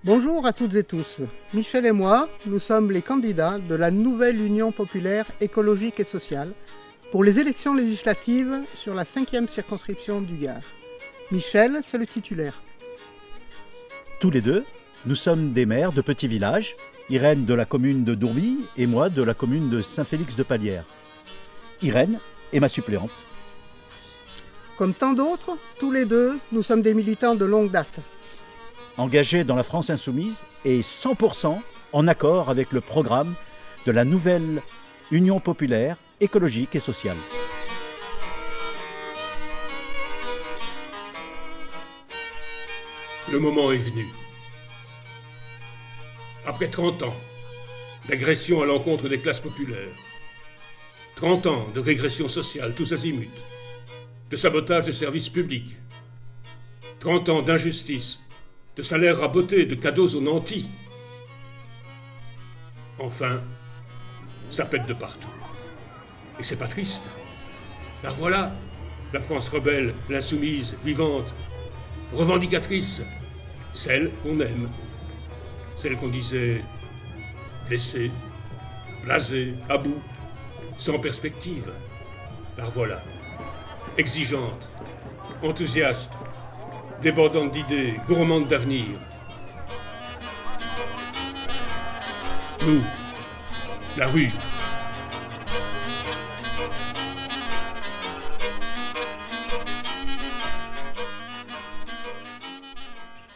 Bonjour à toutes et tous. Michel et moi, nous sommes les candidats de la nouvelle Union populaire écologique et sociale pour les élections législatives sur la 5e circonscription du Gard. Michel, c'est le titulaire. Tous les deux, nous sommes des maires de petits villages, Irène de la commune de Dourby et moi de la commune de Saint-Félix-de-Palière. Irène est ma suppléante. Comme tant d'autres, tous les deux, nous sommes des militants de longue date. Engagés dans la France insoumise et 100% en accord avec le programme de la nouvelle Union populaire écologique et sociale. Le moment est venu. Après 30 ans d'agression à l'encontre des classes populaires, 30 ans de régression sociale tous azimuts, de sabotage des services publics, 30 ans d'injustice, de salaires rabotés, de cadeaux aux nantis. Enfin, ça pète de partout. Et c'est pas triste. La voilà, la France rebelle, l'insoumise, vivante, revendicatrice, celle qu'on aime, celle qu'on disait blessée, blasée, à bout, sans perspective. La voilà, exigeante, enthousiaste, débordante d'idées, gourmande d'avenir. Nous, la rue.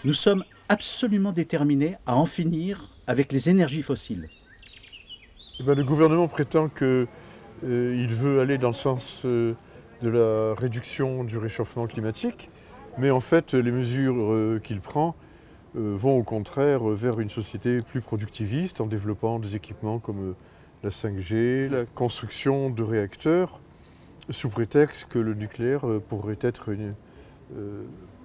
Nous sommes absolument déterminés à en finir avec les énergies fossiles. Le gouvernement prétend qu'il veut aller dans le sens de la réduction du réchauffement climatique, mais en fait les mesures qu'il prend vont au contraire vers une société plus productiviste en développant des équipements comme la 5G, la construction de réacteurs, sous prétexte que le nucléaire pourrait être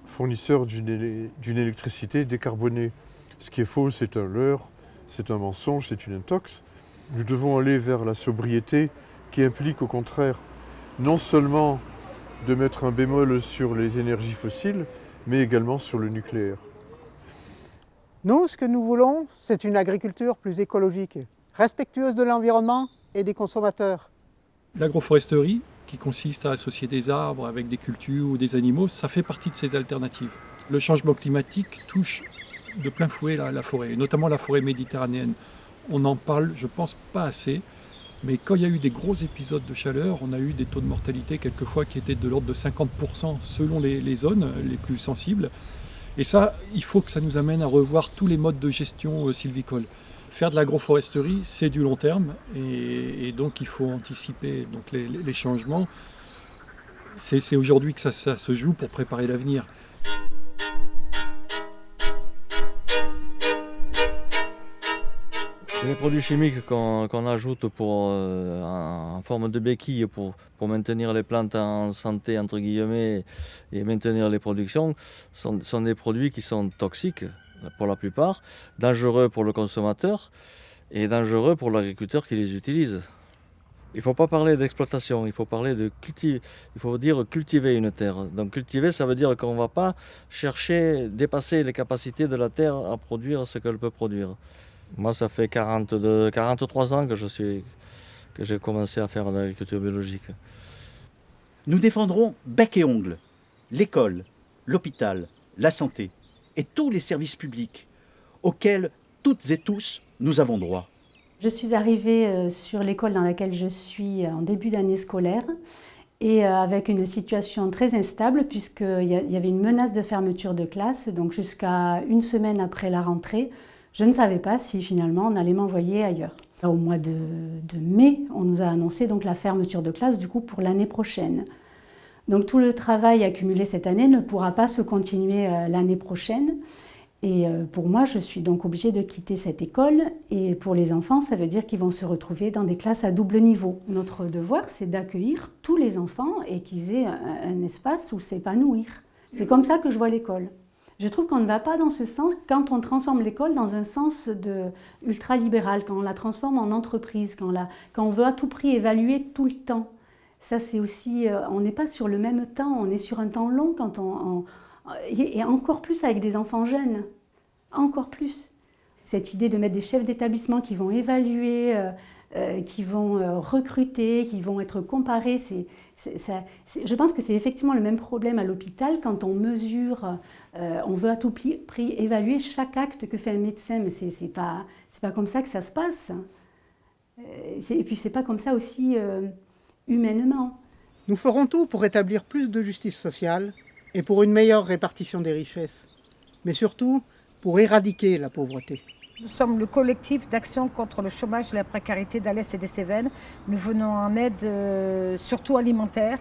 fournisseur d'une électricité décarbonée. Ce qui est faux, c'est un leurre, c'est un mensonge, c'est une intox. Nous devons aller vers la sobriété qui implique au contraire non seulement de mettre un bémol sur les énergies fossiles, mais également sur le nucléaire. Nous, ce que nous voulons, c'est une agriculture plus écologique, respectueuse de l'environnement et des consommateurs. L'agroforesterie, qui consiste à associer des arbres avec des cultures ou des animaux, ça fait partie de ces alternatives. Le changement climatique touche de plein fouet la forêt, et notamment la forêt méditerranéenne. On en parle, je pense, pas assez, mais quand il y a eu des gros épisodes de chaleur, on a eu des taux de mortalité quelquefois qui étaient de l'ordre de 50% selon les zones les plus sensibles. Et ça, il faut que ça nous amène à revoir tous les modes de gestion sylvicole. Faire de l'agroforesterie, c'est du long terme, et donc il faut anticiper donc les changements. C'est aujourd'hui que ça se joue pour préparer l'avenir. Les produits chimiques qu'on ajoute en forme de béquille pour maintenir les plantes en santé, entre guillemets, et maintenir les productions, sont des produits qui sont toxiques pour la plupart, dangereux pour le consommateur et dangereux pour l'agriculteur qui les utilise. Il ne faut pas parler d'exploitation, il faut parler de cultiver. Il faut dire cultiver une terre. Donc cultiver, ça veut dire qu'on ne va pas chercher, dépasser les capacités de la terre à produire ce qu'elle peut produire. Moi, ça fait 43 ans que j'ai commencé à faire de l'agriculture biologique. Nous défendrons bec et ongles l'école, l'hôpital, la santé et tous les services publics auxquels toutes et tous nous avons droit. Je suis arrivée sur l'école dans laquelle je suis en début d'année scolaire et avec une situation très instable puisqu'il y avait une menace de fermeture de classe. Donc jusqu'à une semaine après la rentrée, je ne savais pas si finalement on allait m'envoyer ailleurs. Au mois de mai, on nous a annoncé donc la fermeture de classe du coup pour l'année prochaine. Donc tout le travail accumulé cette année ne pourra pas se continuer l'année prochaine. Et pour moi, je suis donc obligée de quitter cette école. Et pour les enfants, ça veut dire qu'ils vont se retrouver dans des classes à double niveau. Notre devoir, c'est d'accueillir tous les enfants et qu'ils aient un espace où s'épanouir. C'est comme ça que je vois l'école. Je trouve qu'on ne va pas dans ce sens quand on transforme l'école dans un sens ultralibéral, quand on la transforme en entreprise, quand on veut à tout prix évaluer tout le temps. Ça, c'est aussi, on n'est pas sur le même temps, on est sur un temps long quand et encore plus avec des enfants jeunes. encore plus. Cette idée de mettre des chefs d'établissement qui vont évaluer, qui vont recruter, qui vont être comparés, je pense que c'est effectivement le même problème à l'hôpital quand on mesure, on veut à tout prix évaluer chaque acte que fait un médecin, mais c'est pas comme ça que ça se passe. Et puis c'est pas comme ça aussi humainement. Nous ferons tout pour établir plus de justice sociale et pour une meilleure répartition des richesses, mais surtout pour éradiquer la pauvreté. Nous sommes le collectif d'action contre le chômage et la précarité d'Alès et des Cévennes. Nous venons en aide surtout alimentaire,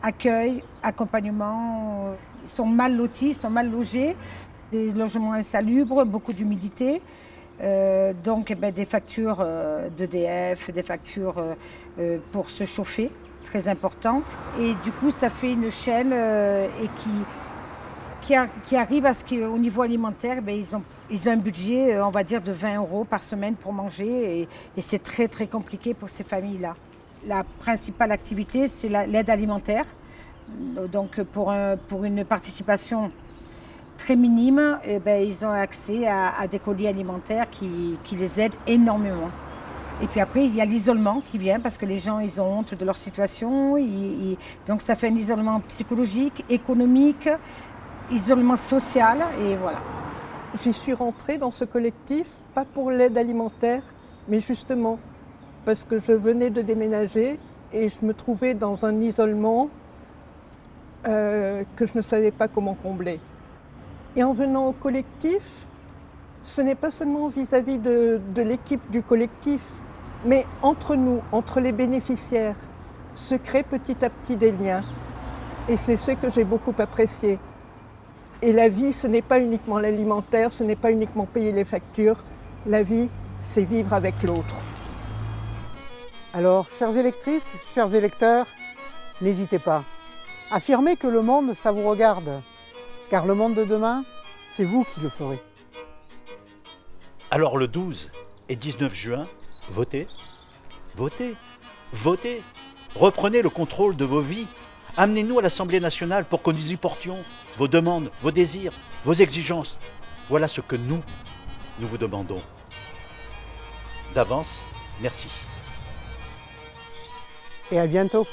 accueil, accompagnement. Ils sont mal lotis, ils sont mal logés, des logements insalubres, beaucoup d'humidité. Donc des factures d'EDF, des factures pour se chauffer, très importantes. Et du coup, ça fait une chaîne et qui arrive à ce qu'au niveau alimentaire, ils ont un budget, on va dire, de 20 € par semaine pour manger. Et c'est très, très compliqué pour ces familles-là. La principale activité, c'est l'aide alimentaire. Donc, pour une participation très minime, ils ont accès à des colis alimentaires qui les aident énormément. Et puis après, il y a l'isolement qui vient parce que les gens, ils ont honte de leur situation. Donc, ça fait un isolement psychologique, économique, isolement social, et voilà. J'y suis rentrée dans ce collectif, pas pour l'aide alimentaire, mais justement parce que je venais de déménager et je me trouvais dans un isolement que je ne savais pas comment combler. Et en venant au collectif, ce n'est pas seulement vis-à-vis de l'équipe du collectif, mais entre nous, entre les bénéficiaires, se créent petit à petit des liens. Et c'est ce que j'ai beaucoup apprécié. Et la vie, ce n'est pas uniquement l'alimentaire, ce n'est pas uniquement payer les factures. La vie, c'est vivre avec l'autre. Alors, chères électrices, chers électeurs, n'hésitez pas. Affirmez que le monde, ça vous regarde. Car le monde de demain, c'est vous qui le ferez. Alors le 12 et 19 juin, votez, votez, votez. Reprenez le contrôle de vos vies. Amenez-nous à l'Assemblée nationale pour que nous y portions vos demandes, vos désirs, vos exigences. Voilà ce que nous vous demandons. D'avance, merci. Et à bientôt.